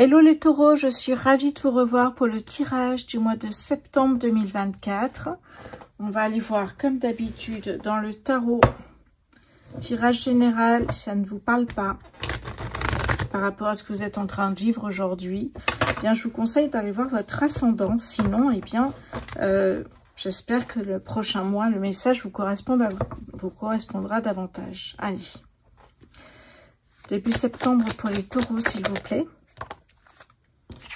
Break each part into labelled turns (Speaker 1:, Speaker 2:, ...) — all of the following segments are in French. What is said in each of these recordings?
Speaker 1: Hello les taureaux, je suis ravie de vous revoir pour le tirage du mois de septembre 2024. On va aller voir comme d'habitude dans le tarot, tirage général, ça ne vous parle pas par rapport à ce que vous êtes en train de vivre aujourd'hui. Eh bien, je vous conseille d'aller voir votre ascendant, sinon, eh bien, j'espère que le prochain mois, le message vous correspondra davantage. Allez, début septembre pour les taureaux, s'il vous plaît.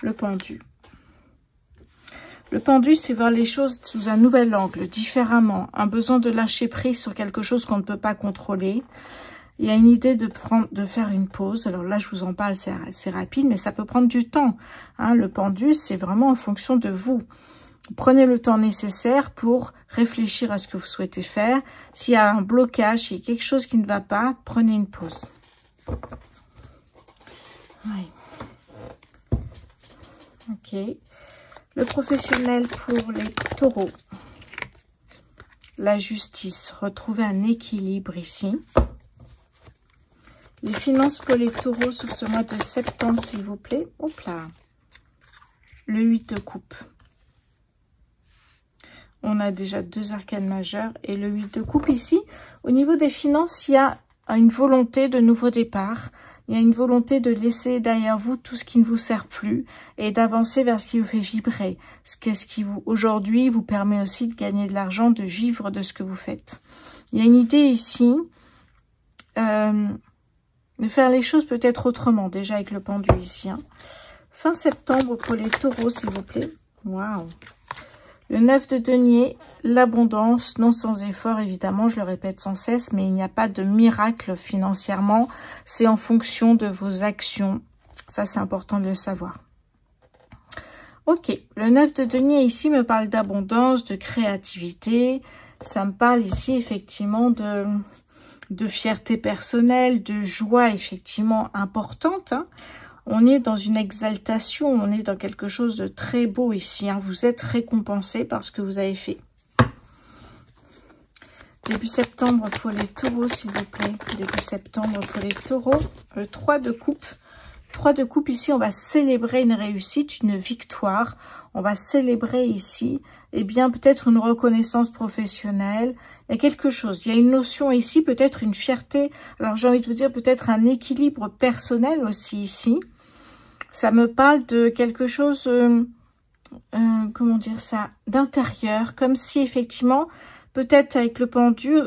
Speaker 1: Le pendu. Le pendu, c'est voir les choses sous un nouvel angle, différemment. Un besoin de lâcher prise sur quelque chose qu'on ne peut pas contrôler. Il y a une idée de faire une pause. Alors là, je vous en parle, c'est rapide, mais ça peut prendre du temps. Hein, le pendu, c'est vraiment en fonction de vous. Prenez le temps nécessaire pour réfléchir à ce que vous souhaitez faire. S'il y a un blocage, s'il y a quelque chose qui ne va pas, prenez une pause. Oui. Ok. Le professionnel pour les taureaux. La justice. Retrouver un équilibre ici. Les finances pour les taureaux sur ce mois de septembre, s'il vous plaît. Hop là. Le 8 de coupe. On a déjà deux arcanes majeures et le 8 de coupe ici. Au niveau des finances, il y a une volonté de nouveau départ. Il y a une volonté de laisser derrière vous tout ce qui ne vous sert plus et d'avancer vers ce qui vous fait vibrer. Ce qui aujourd'hui vous permet aussi de gagner de l'argent, de vivre de ce que vous faites. Il y a une idée ici de faire les choses peut-être autrement, déjà avec le pendu ici. Hein. Fin septembre pour les taureaux, s'il vous plaît. Waouh! Le 9 de denier, l'abondance, non sans effort, évidemment, je le répète sans cesse, mais il n'y a pas de miracle financièrement. C'est en fonction de vos actions. Ça, c'est important de le savoir. Ok, le 9 de denier ici me parle d'abondance, de créativité. Ça me parle ici, effectivement, de fierté personnelle, de joie, effectivement, importante, hein. On est dans une exaltation, on est dans quelque chose de très beau ici. Hein. Vous êtes récompensé par ce que vous avez fait. Début septembre pour les taureaux, s'il vous plaît. Début septembre pour les taureaux. 3 de coupe. 3 de coupe ici, on va célébrer une réussite, une victoire. On va célébrer ici, eh bien, peut-être une reconnaissance professionnelle. Il y a quelque chose. Il y a une notion ici, peut-être une fierté. Alors, j'ai envie de vous dire peut-être un équilibre personnel aussi ici. Ça me parle de quelque chose, comment dire ça, d'intérieur. Comme si, effectivement, peut-être avec le pendu,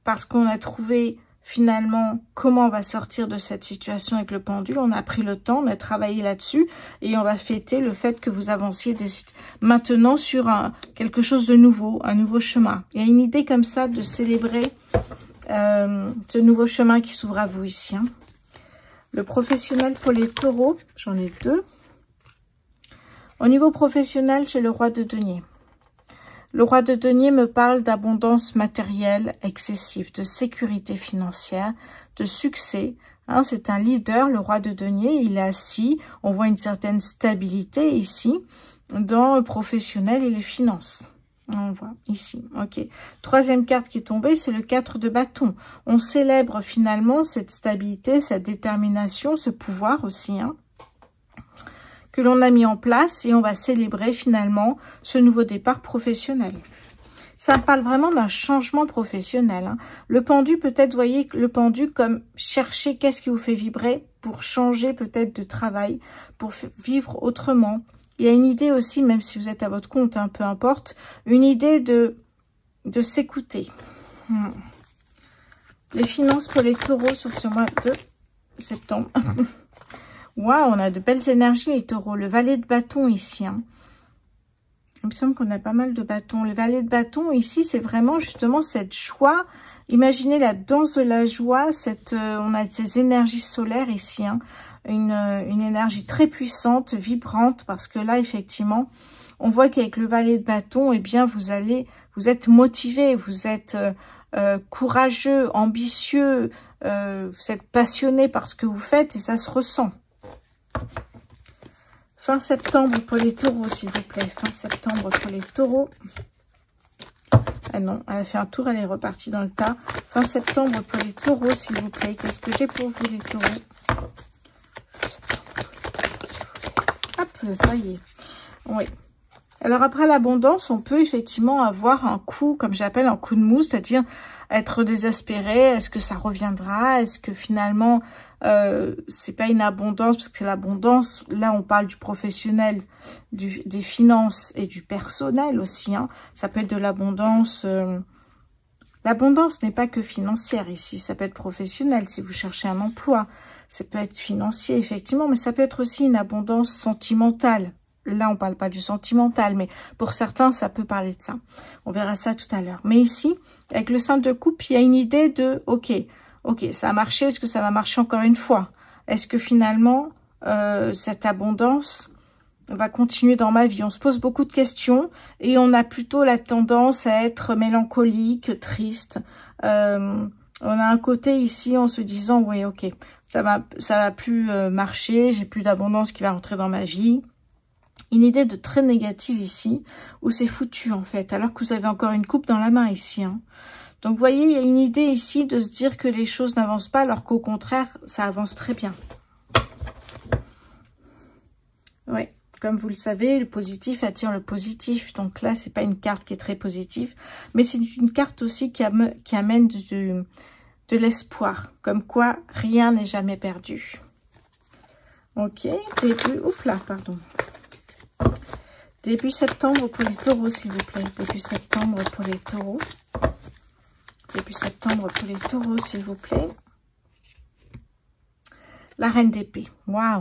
Speaker 1: parce qu'on a trouvé finalement comment on va sortir de cette situation avec le pendule. On a pris le temps, on a travaillé là-dessus et on va fêter le fait que vous avanciez maintenant sur quelque chose de nouveau, un nouveau chemin. Il y a une idée comme ça de célébrer ce nouveau chemin qui s'ouvre à vous ici. Hein. Le professionnel pour les taureaux, j'en ai 2. Au niveau professionnel, j'ai le roi de denier. Le roi de denier me parle d'abondance matérielle excessive, de sécurité financière, de succès. Hein, c'est un leader, le roi de denier, il est assis. On voit une certaine stabilité ici dans le professionnel et les finances. On voit ici, ok. Troisième carte qui est tombée, c'est le 4 de bâton. On célèbre finalement cette stabilité, cette détermination, ce pouvoir aussi, hein, que l'on a mis en place et on va célébrer finalement ce nouveau départ professionnel. Ça parle vraiment d'un changement professionnel. Hein. Le pendu, peut-être, voyez le pendu comme chercher qu'est-ce qui vous fait vibrer pour changer peut-être de travail, pour vivre autrement. Il y a une idée aussi, même si vous êtes à votre compte, hein, peu importe, une idée de s'écouter. Les finances pour les taureaux sur ce mois de septembre. Waouh, on a de belles énergies les taureaux. Le valet de bâton ici. Hein. Il me semble qu'on a pas mal de bâtons. Le valet de bâton ici, c'est vraiment justement cette joie. Imaginez la danse de la joie. On a ces énergies solaires ici. Hein. Une énergie très puissante, vibrante. Parce que là, effectivement, on voit qu'avec le valet de bâton, eh bien, vous êtes motivé. Vous êtes courageux, ambitieux. Vous êtes passionné par ce que vous faites et ça se ressent. Fin septembre pour les taureaux, s'il vous plaît. Fin septembre pour les taureaux. Ah non, elle a fait un tour, elle est repartie dans le tas. Fin septembre pour les taureaux, s'il vous plaît. Qu'est-ce que j'ai pour vous, les taureaux? ça y est. Oui. Alors après l'abondance, on peut effectivement avoir un coup, comme j'appelle un coup de mou, c'est-à-dire être désespéré. Est-ce que ça reviendra? Est-ce que finalement, c'est pas une abondance? Parce que l'abondance, là on parle du professionnel, des finances et du personnel aussi. Hein. Ça peut être de l'abondance. L'abondance n'est pas que financière ici. Ça peut être professionnel si vous cherchez un emploi. Ça peut être financier effectivement, mais ça peut être aussi une abondance sentimentale. Là, on parle pas du sentimental, mais pour certains, ça peut parler de ça. On verra ça tout à l'heure. Mais ici, avec le 5 de coupe, il y a une idée de, ok, ça a marché, est-ce que ça va marcher encore une fois? Est-ce que finalement, cette abondance va continuer dans ma vie? On se pose beaucoup de questions et on a plutôt la tendance à être mélancolique, triste. On a un côté ici en se disant, oui, ok, ça va plus marcher, j'ai plus d'abondance qui va rentrer dans ma vie. Une idée de très négative ici, où c'est foutu en fait, alors que vous avez encore une coupe dans la main ici. Hein. Donc vous voyez, il y a une idée ici de se dire que les choses n'avancent pas, alors qu'au contraire, ça avance très bien. Oui, comme vous le savez, le positif attire le positif. Donc là, c'est pas une carte qui est très positive, mais c'est une carte aussi qui amène de l'espoir, comme quoi rien n'est jamais perdu. Ok, début, ouf là, pardon. Début septembre pour les taureaux, s'il vous plaît. Début septembre pour les taureaux. Début septembre pour les taureaux, s'il vous plaît. La reine d'épée. Waouh!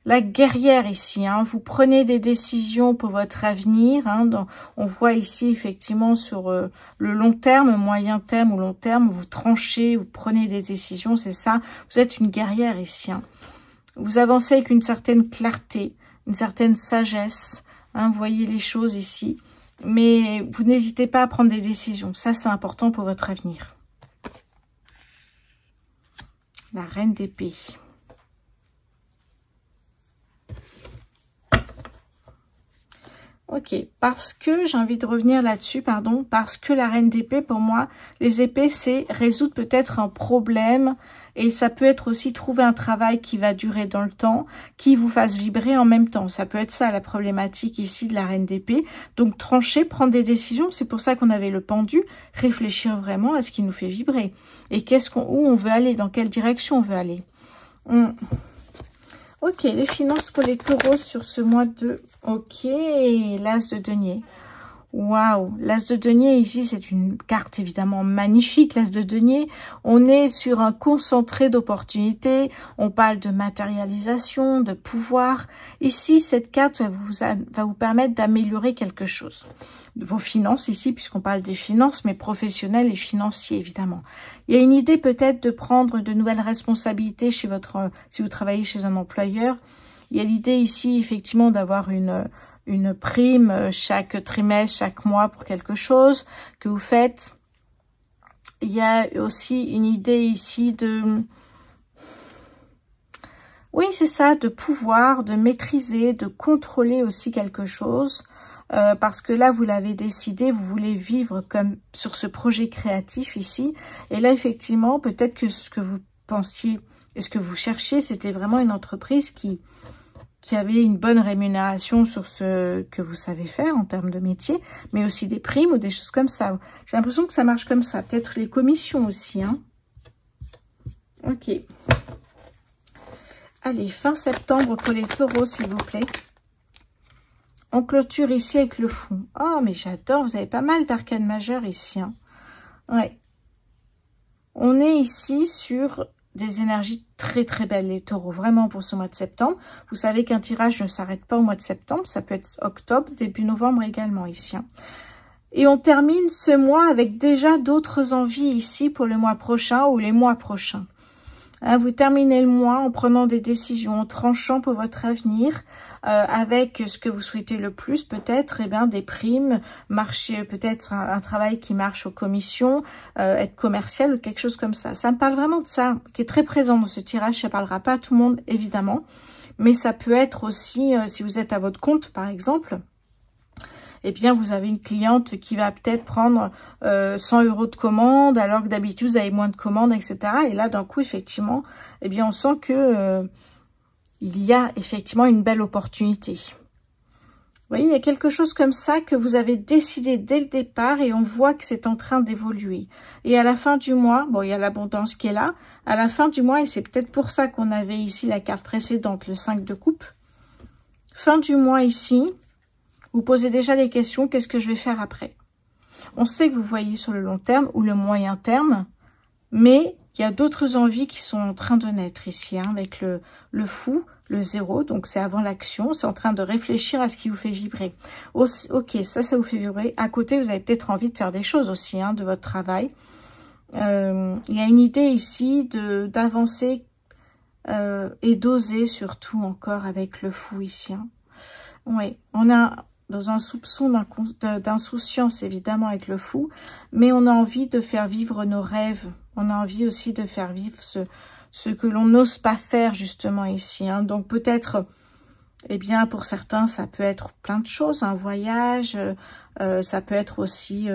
Speaker 1: La guerrière ici. Hein. Vous prenez des décisions pour votre avenir. Hein. On voit ici, effectivement, sur le long terme, moyen terme ou long terme, vous tranchez, vous prenez des décisions, c'est ça. Vous êtes une guerrière ici. Hein. Vous avancez avec une certaine clarté, une certaine sagesse. Hein, vous voyez les choses ici. Mais vous n'hésitez pas à prendre des décisions. Ça, c'est important pour votre avenir. La reine d'épée. Ok, parce que, j'ai envie de revenir là-dessus, pardon, parce que la reine d'épée, pour moi, les épées, c'est résoudre peut-être un problème. Et ça peut être aussi trouver un travail qui va durer dans le temps, qui vous fasse vibrer en même temps. Ça peut être ça la problématique ici de la reine d'épée. Donc trancher, prendre des décisions, c'est pour ça qu'on avait le pendu. Réfléchir vraiment à ce qui nous fait vibrer. Et où on veut aller, dans quelle direction on veut aller. Ok, les finances pour les taureaux sur ce mois de... Ok, l'as de denier. Waouh, l'as de denier ici, c'est une carte évidemment magnifique, l'as de denier. On est sur un concentré d'opportunités, on parle de matérialisation, de pouvoir. Ici, cette carte va vous permettre d'améliorer quelque chose. Vos finances ici, puisqu'on parle des finances, mais professionnelles et financiers évidemment. Il y a une idée peut-être de prendre de nouvelles responsabilités chez si vous travaillez chez un employeur. Il y a l'idée ici effectivement d'avoir une prime chaque trimestre, chaque mois pour quelque chose que vous faites. Il y a aussi une idée ici de... Oui, c'est ça, de pouvoir, de maîtriser, de contrôler aussi quelque chose. Parce que là, vous l'avez décidé, vous voulez vivre comme sur ce projet créatif ici. Et là, effectivement, peut-être que ce que vous pensiez et ce que vous cherchiez, c'était vraiment une entreprise qui avait une bonne rémunération sur ce que vous savez faire en termes de métier, mais aussi des primes ou des choses comme ça. J'ai l'impression que ça marche comme ça. Peut-être les commissions aussi. Hein. Ok. Allez, fin septembre pour les taureaux, s'il vous plaît. On clôture ici avec le fond. Oh, mais j'adore. Vous avez pas mal d'arcanes majeures ici. Hein. Ouais. On est ici sur... des énergies très très belles les taureaux, vraiment pour ce mois de septembre. Vous savez qu'un tirage ne s'arrête pas au mois de septembre, ça peut être octobre, début novembre également ici. Hein. Et on termine ce mois avec déjà d'autres envies ici pour le mois prochain ou les mois prochains. Hein, vous terminez le mois en prenant des décisions, en tranchant pour votre avenir, avec ce que vous souhaitez le plus, peut-être des primes, marcher, peut-être un travail qui marche aux commissions, être commercial ou quelque chose comme ça. Ça me parle vraiment de ça, qui est très présent dans ce tirage. Ça ne parlera pas à tout le monde, évidemment, mais ça peut être aussi, si vous êtes à votre compte, par exemple, eh bien, vous avez une cliente qui va peut-être prendre 100 € de commande, alors que d'habitude, vous avez moins de commandes, etc. Et là, d'un coup, effectivement, eh bien, on sent que il y a effectivement une belle opportunité. Vous voyez, il y a quelque chose comme ça que vous avez décidé dès le départ et on voit que c'est en train d'évoluer. Et à la fin du mois, bon, il y a l'abondance qui est là. À la fin du mois, et c'est peut-être pour ça qu'on avait ici la carte précédente, le 5 de coupe. Fin du mois ici, vous posez déjà les questions, qu'est-ce que je vais faire après? On sait que vous voyez sur le long terme ou le moyen terme, mais il y a d'autres envies qui sont en train de naître ici, hein, avec le fou, le 0, donc c'est avant l'action, c'est en train de réfléchir à ce qui vous fait vibrer. Aussi, ok, ça vous fait vibrer. À côté, vous avez peut-être envie de faire des choses aussi, hein, de votre travail. Il y a une idée ici d'avancer et d'oser surtout encore avec le fou ici. Hein. Oui, on a dans un soupçon d'insouciance évidemment avec le fou, mais on a envie de faire vivre nos rêves. On a envie aussi de faire vivre ce que l'on n'ose pas faire justement ici. Hein. Donc peut-être, eh bien pour certains, ça peut être plein de choses, un voyage, ça peut être aussi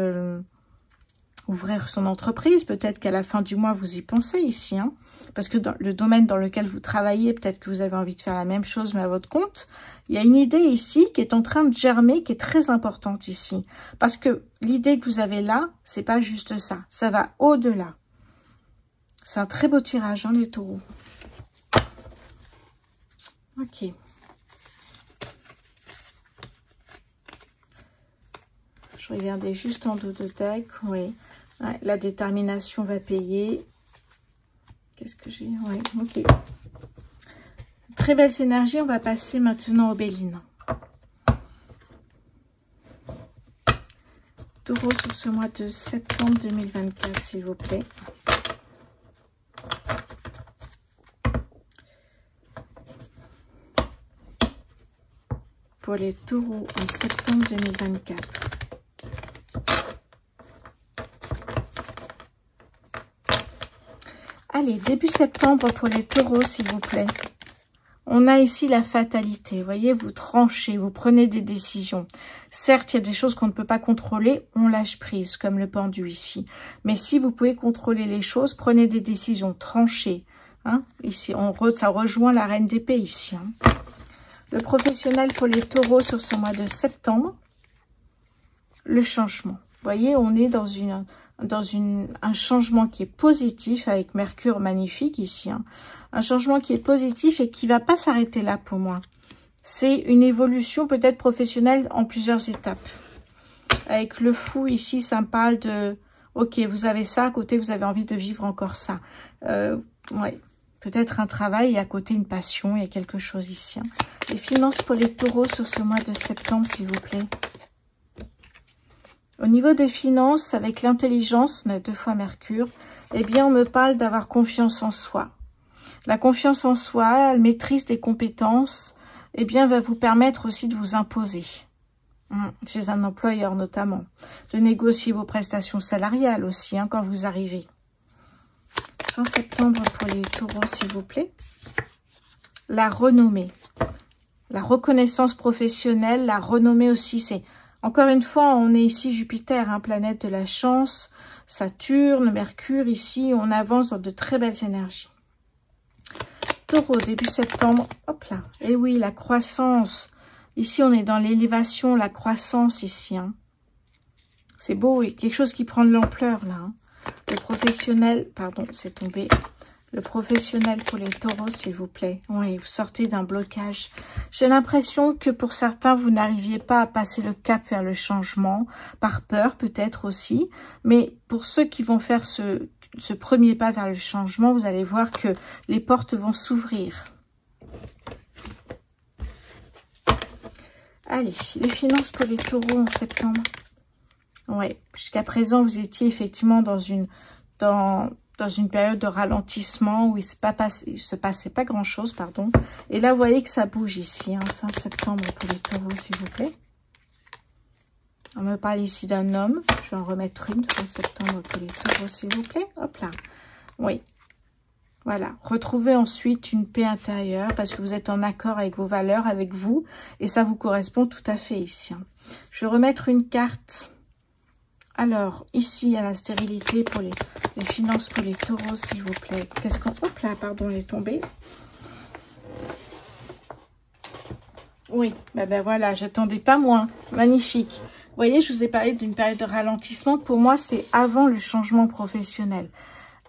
Speaker 1: ouvrir son entreprise. Peut-être qu'à la fin du mois, vous y pensez ici. Hein. Parce que dans le domaine dans lequel vous travaillez, peut-être que vous avez envie de faire la même chose, mais à votre compte. Il y a une idée ici qui est en train de germer, qui est très importante ici. Parce que l'idée que vous avez là, c'est pas juste ça. Ça va au-delà. C'est un très beau tirage, hein, les taureaux. Ok. Je regardais juste en dos de deck. Oui. Ouais, la détermination va payer. Qu'est-ce que j'ai? Oui, ok. Très belle énergie. On va passer maintenant aux Bélines. Taureau sur ce mois de septembre 2024, s'il vous plaît. Pour les taureaux en septembre 2024. Allez, début septembre pour les taureaux, s'il vous plaît. On a ici la fatalité. Vous voyez, vous tranchez, vous prenez des décisions. Certes, il y a des choses qu'on ne peut pas contrôler, on lâche prise, comme le pendu ici. Mais si vous pouvez contrôler les choses, prenez des décisions, tranchez. Hein. Ici, ça rejoint la reine d'épée ici. Hein. Le professionnel pour les taureaux sur ce mois de septembre. Le changement. Vous voyez, on est dans un changement qui est positif avec Mercure magnifique ici. Hein. Un changement qui est positif et qui ne va pas s'arrêter là pour moi. C'est une évolution peut-être professionnelle en plusieurs étapes. Avec le fou ici, ça me parle de... Ok, vous avez ça, à côté vous avez envie de vivre encore ça. Ouais. Peut-être un travail et à côté une passion, il y a quelque chose ici. Hein. Les finances pour les taureaux sur ce mois de septembre, s'il vous plaît. Au niveau des finances, avec l'intelligence, on a 2 fois Mercure, eh bien on me parle d'avoir confiance en soi. La confiance en soi, la maîtrise des compétences, eh bien va vous permettre aussi de vous imposer. Chez un employeur notamment. De négocier vos prestations salariales aussi, hein, quand vous arrivez. Fin septembre pour les taureaux, s'il vous plaît. La renommée. La reconnaissance professionnelle, la renommée aussi, c'est... Encore une fois, on est ici Jupiter, hein, planète de la chance, Saturne, Mercure, ici, on avance dans de très belles énergies. Taureau, début septembre, hop là, et oui, la croissance. Ici, on est dans l'élévation, la croissance ici. Hein. C'est beau, oui, quelque chose qui prend de l'ampleur là. Hein. Le professionnel, pardon, c'est tombé. Le professionnel pour les taureaux, s'il vous plaît. Oui, vous sortez d'un blocage. J'ai l'impression que pour certains, vous n'arriviez pas à passer le cap vers le changement, par peur peut-être aussi. Mais pour ceux qui vont faire ce premier pas vers le changement, vous allez voir que les portes vont s'ouvrir. Allez, les finances pour les taureaux en septembre. Oui, jusqu'à présent, vous étiez effectivement dans une période de ralentissement où il se passait pas grand-chose, pardon. Et là, vous voyez que ça bouge ici, hein, fin septembre pour les taureaux, s'il vous plaît. On me parle ici d'un homme. Je vais en remettre une, fin septembre pour les taureaux, s'il vous plaît. Hop là. Oui. Voilà. Retrouvez ensuite une paix intérieure parce que vous êtes en accord avec vos valeurs, avec vous. Et ça vous correspond tout à fait ici. Hein. Je vais remettre une carte. Alors, ici, il y a la stérilité pour les finances pour les taureaux, s'il vous plaît. Qu'est-ce qu'on... Hop là, pardon, elle est tombée. Oui, ben voilà, j'attendais pas moins. Magnifique. Vous voyez, je vous ai parlé d'une période de ralentissement. Pour moi, c'est avant le changement professionnel.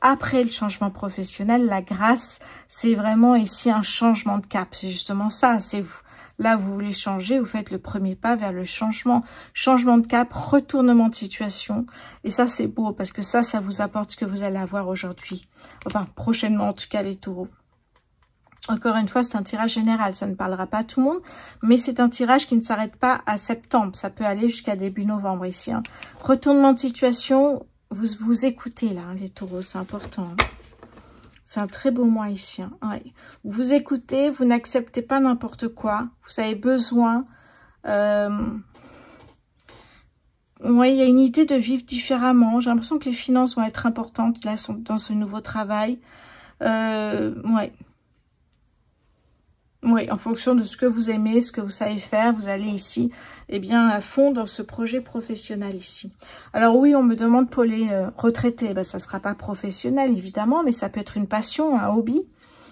Speaker 1: Après le changement professionnel, la grâce, c'est vraiment ici un changement de cap. C'est justement ça, c'est vous. Là, vous voulez changer, vous faites le premier pas vers le changement. Changement de cap, retournement de situation. Et ça, c'est beau parce que ça vous apporte ce que vous allez avoir aujourd'hui. Enfin, prochainement, en tout cas, les taureaux. Encore une fois, c'est un tirage général. Ça ne parlera pas à tout le monde, mais c'est un tirage qui ne s'arrête pas à septembre. Ça peut aller jusqu'à début novembre ici. Hein. Retournement de situation, vous écoutez là, hein, les taureaux, c'est important. Hein. C'est un très beau mois ici. Hein. Ouais. Vous écoutez, vous n'acceptez pas n'importe quoi. Vous avez besoin... Oui, il y a une idée de vivre différemment. J'ai l'impression que les finances vont être importantes là, dans ce nouveau travail. Ouais. Oui, en fonction de ce que vous aimez, ce que vous savez faire, vous allez ici, eh bien, à fond dans ce projet professionnel ici. Alors oui, on me demande pour les retraités, ben, ça ne sera pas professionnel évidemment, mais ça peut être une passion, un hobby.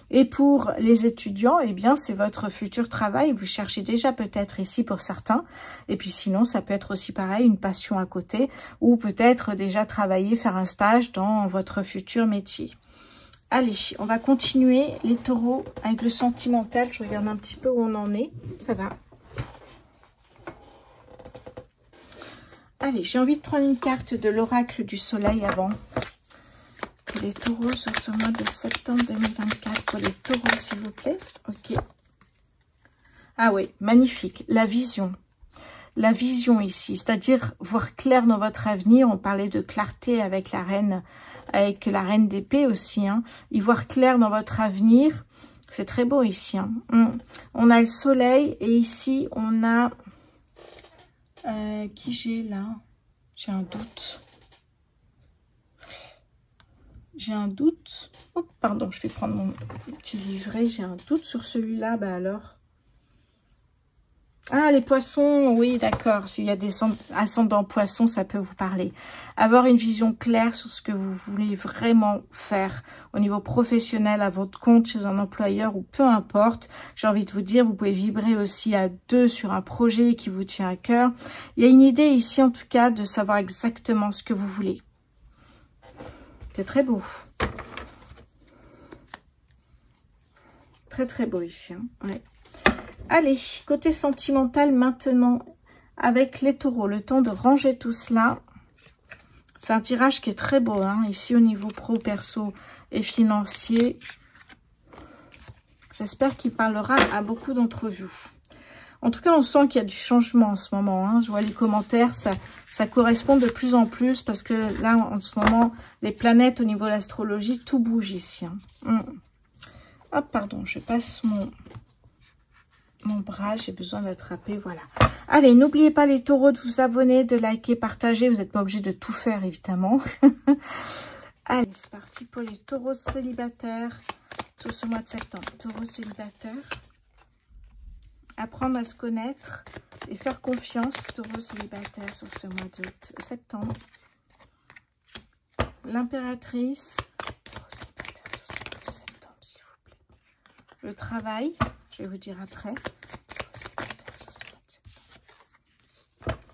Speaker 1: Et pour les étudiants, eh bien, c'est votre futur travail. Vous cherchez déjà peut-être ici pour certains. Et puis sinon, ça peut être aussi pareil, une passion à côté, ou peut-être déjà travailler, faire un stage dans votre futur métier. Allez, on va continuer les taureaux avec le sentimental. Je regarde un petit peu où on en est. Ça va. Allez, j'ai envie de prendre une carte de l'oracle du soleil avant. Pour les taureaux sur ce mois de septembre 2024. Pour les taureaux, s'il vous plaît. Ok. Ah oui, magnifique. La vision. La vision ici, c'est-à-dire voir clair dans votre avenir. On parlait de clarté avec la reine d'épée aussi. Hein. Y voir clair dans votre avenir, c'est très beau ici. Hein. On a le soleil et ici, on a... qui j'ai là? J'ai un doute. J'ai un doute. Oh, pardon, je vais prendre mon petit livret. J'ai un doute sur celui-là. Bah alors... Ah, les poissons, oui, d'accord. S'il y a des ascendants poissons, ça peut vous parler. Avoir une vision claire sur ce que vous voulez vraiment faire au niveau professionnel, à votre compte, chez un employeur ou peu importe. J'ai envie de vous dire, vous pouvez vibrer aussi à deux sur un projet qui vous tient à cœur. Il y a une idée ici, en tout cas, de savoir exactement ce que vous voulez. C'est très beau. Très, très beau ici. Hein. Ouais. Allez, côté sentimental maintenant, avec les taureaux, le temps de ranger tout cela. C'est un tirage qui est très beau, hein, ici au niveau pro, perso et financier. J'espère qu'il parlera à beaucoup d'entre vous. En tout cas, on sent qu'il y a du changement en ce moment. Hein. Je vois les commentaires, ça correspond de plus en plus parce que là, en ce moment, les planètes au niveau de l'astrologie, tout bouge ici. Hein. Hop, pardon, je passe mon bras, j'ai besoin d'attraper, voilà. Allez, n'oubliez pas les taureaux de vous abonner, de liker, partager. Vous n'êtes pas obligé de tout faire, évidemment. Allez, c'est parti pour les taureaux célibataires sur ce mois de septembre. Taureaux célibataires. Apprendre à se connaître et faire confiance. Taureaux célibataires sur ce mois de septembre. L'impératrice. Taureaux célibataires sur ce mois de septembre, s'il vous plaît. Le travail. Je vais vous dire après.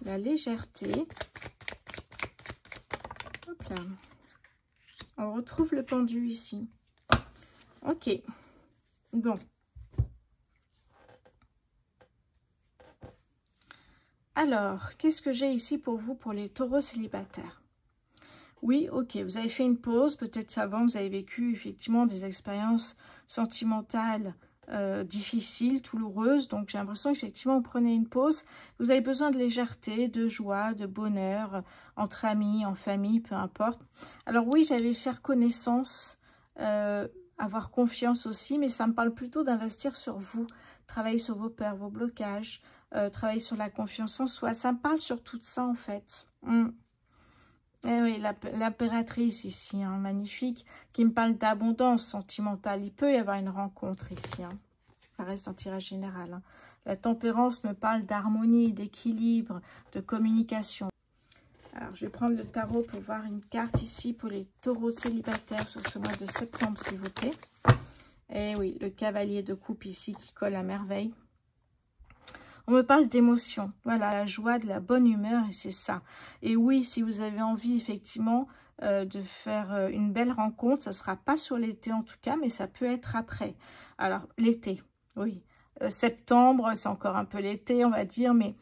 Speaker 1: La légèreté. Hop là. On retrouve le pendu ici. Ok. Bon. Alors, qu'est-ce que j'ai ici pour vous, pour les taureaux célibataires? Oui, ok. Vous avez fait une pause. Peut-être avant, vous avez vécu effectivement des expériences sentimentales difficile, douloureuse, donc j'ai l'impression effectivement vous prenez une pause, vous avez besoin de légèreté, de joie, de bonheur, entre amis, en famille, peu importe. Alors oui, j'avais faire connaissance, avoir confiance aussi, mais ça me parle plutôt d'investir sur vous, travailler sur vos peurs, vos blocages, travailler sur la confiance en soi, ça me parle sur tout ça en fait. Eh oui, l'impératrice ici, hein, magnifique, qui me parle d'abondance sentimentale. Il peut y avoir une rencontre ici. Hein. Ça reste un tirage général. Hein. La tempérance me parle d'harmonie, d'équilibre, de communication. Alors, je vais prendre le tarot pour voir une carte ici pour les taureaux célibataires sur ce mois de septembre, s'il vous plaît. Eh oui, le cavalier de coupe ici qui colle à merveille. On me parle d'émotion. Voilà, la joie, de la bonne humeur, et c'est ça. Et oui, si vous avez envie, effectivement, de faire une belle rencontre, ça ne sera pas sur l'été en tout cas, mais ça peut être après. Alors, l'été, oui. Septembre, c'est encore un peu l'été, on va dire, mais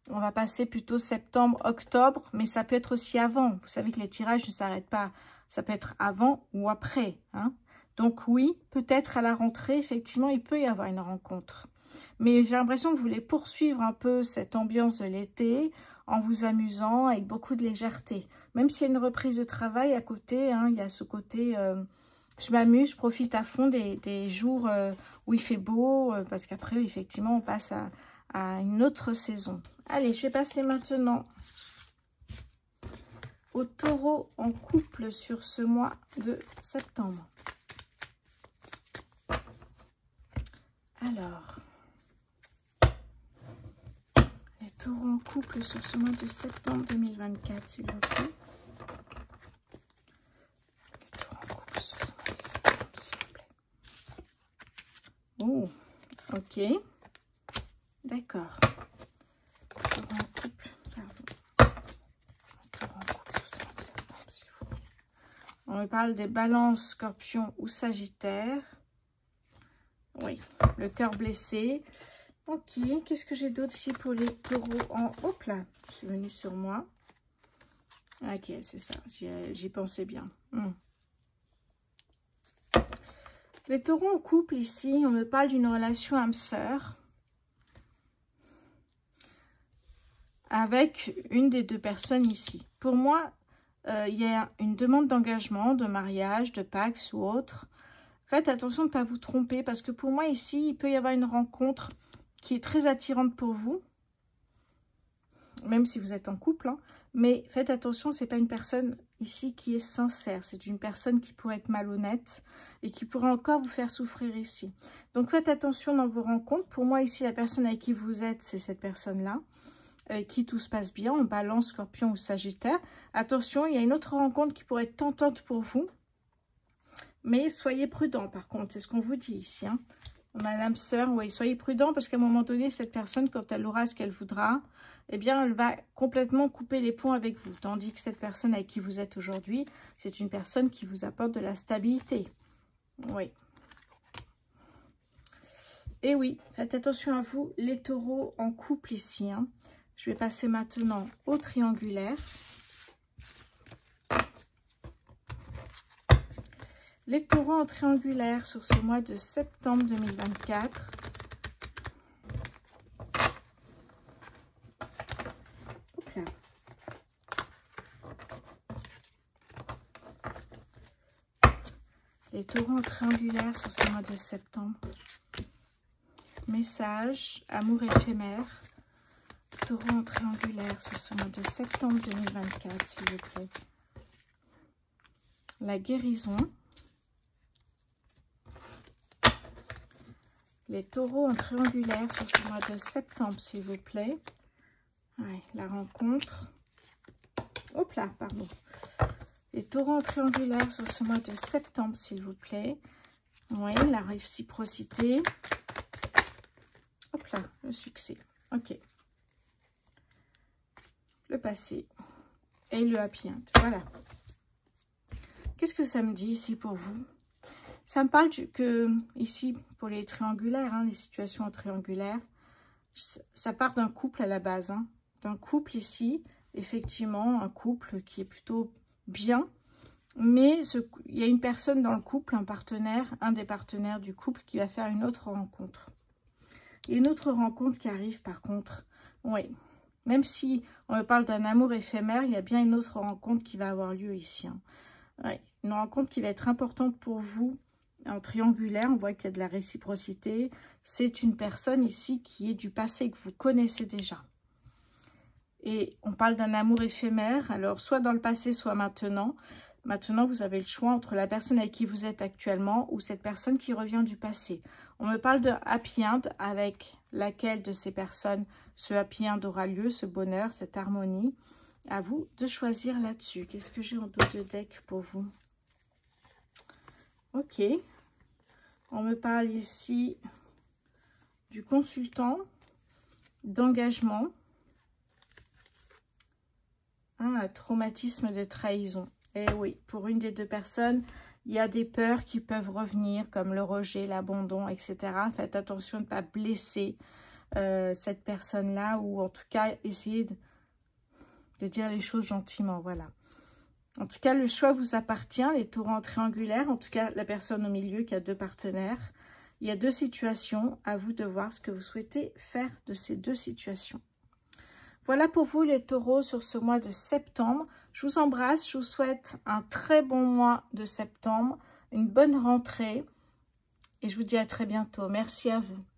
Speaker 1: on va passer plutôt septembre, octobre, mais ça peut être aussi avant. Vous savez que les tirages ne s'arrêtent pas. Ça peut être avant ou après, hein. Donc oui, peut-être à la rentrée, effectivement, il peut y avoir une rencontre. Mais j'ai l'impression que vous voulez poursuivre un peu cette ambiance de l'été en vous amusant avec beaucoup de légèreté. Même s'il y a une reprise de travail à côté, hein, il y a ce côté je m'amuse, je profite à fond des jours où il fait beau, parce qu'après, effectivement, on passe à une autre saison. Allez, je vais passer maintenant au taureau en couple sur ce mois de septembre. Alors, les taureaux en couple sur ce mois de septembre 2024, s'il vous plaît. Les taureaux en couple sur ce mois de septembre, s'il vous plaît. Oh, ok. D'accord. Taureau en couple, pardon. Taureau en couple sur ce mois de septembre, s'il vous plaît. On me parle des balances, scorpions ou sagittaires. Oui, le cœur blessé. Ok, qu'est-ce que j'ai d'autre ici pour les taureaux en... Hop là, c'est venu sur moi. Ok, c'est ça, j'y pensais bien. Les taureaux en couple ici, on me parle d'une relation âme-sœur avec une des deux personnes ici. Pour moi, il y a une demande d'engagement, de mariage, de pax ou autre. Faites attention de ne pas vous tromper parce que pour moi ici, il peut y avoir une rencontre qui est très attirante pour vous, même si vous êtes en couple, hein. Mais faites attention, ce n'est pas une personne ici qui est sincère, c'est une personne qui pourrait être malhonnête et qui pourrait encore vous faire souffrir ici. Donc faites attention dans vos rencontres. Pour moi ici, la personne avec qui vous êtes, c'est cette personne-là, avec qui tout se passe bien, en balance, scorpion ou sagittaire. Attention, il y a une autre rencontre qui pourrait être tentante pour vous, mais soyez prudent par contre, c'est ce qu'on vous dit ici, hein. On a l'âme sœur, oui, soyez prudent parce qu'à un moment donné, cette personne, quand elle aura ce qu'elle voudra, eh bien, elle va complètement couper les ponts avec vous. Tandis que cette personne avec qui vous êtes aujourd'hui, c'est une personne qui vous apporte de la stabilité. Oui. Et oui, faites attention à vous, les taureaux en couple ici, hein. Je vais passer maintenant au triangulaire. Les taureaux en triangulaire sur ce mois de septembre 2024. Hop là. Les taureaux en triangulaire sur ce mois de septembre. Message, amour éphémère. Taureau en triangulaire sur ce mois de septembre 2024, s'il vous plaît. La guérison. Les taureaux en triangulaire sur ce mois de septembre, s'il vous plaît. Ouais, la rencontre. Hop là, pardon. Les taureaux en triangulaire sur ce mois de septembre, s'il vous plaît. Oui, la réciprocité. Hop là, le succès. Ok. Le passé. Et le happy end. Voilà. Qu'est-ce que ça me dit ici pour vous? Ça me parle que, ici, pour les triangulaires, hein, les situations triangulaires, ça part d'un couple à la base. Hein, d'un couple ici, effectivement, un couple qui est plutôt bien. Mais il y a une personne dans le couple, un partenaire, un des partenaires du couple qui va faire une autre rencontre. Il y a une autre rencontre qui arrive par contre. Oui, même si on me parle d'un amour éphémère, il y a bien une autre rencontre qui va avoir lieu ici. Hein. Oui, une rencontre qui va être importante pour vous. En triangulaire, on voit qu'il y a de la réciprocité. C'est une personne ici qui est du passé, que vous connaissez déjà. Et on parle d'un amour éphémère, alors soit dans le passé, soit maintenant. Maintenant, vous avez le choix entre la personne avec qui vous êtes actuellement ou cette personne qui revient du passé. On me parle de happy end avec laquelle de ces personnes ce happy end aura lieu, ce bonheur, cette harmonie. À vous de choisir là-dessus. Qu'est-ce que j'ai en dos de deck pour vous? Ok. On me parle ici du consultant. d'engagement. Un traumatisme de trahison. Et oui, pour une des deux personnes, il y a des peurs qui peuvent revenir, comme le rejet, l'abandon, etc. Faites attention de ne pas blesser cette personne-là, ou en tout cas, essayez de dire les choses gentiment, voilà. En tout cas, le choix vous appartient, les taureaux triangulaires, en tout cas, la personne au milieu qui a deux partenaires. Il y a deux situations, à vous de voir ce que vous souhaitez faire de ces deux situations. Voilà pour vous les taureaux sur ce mois de septembre. Je vous embrasse, je vous souhaite un très bon mois de septembre, une bonne rentrée et je vous dis à très bientôt. Merci à vous.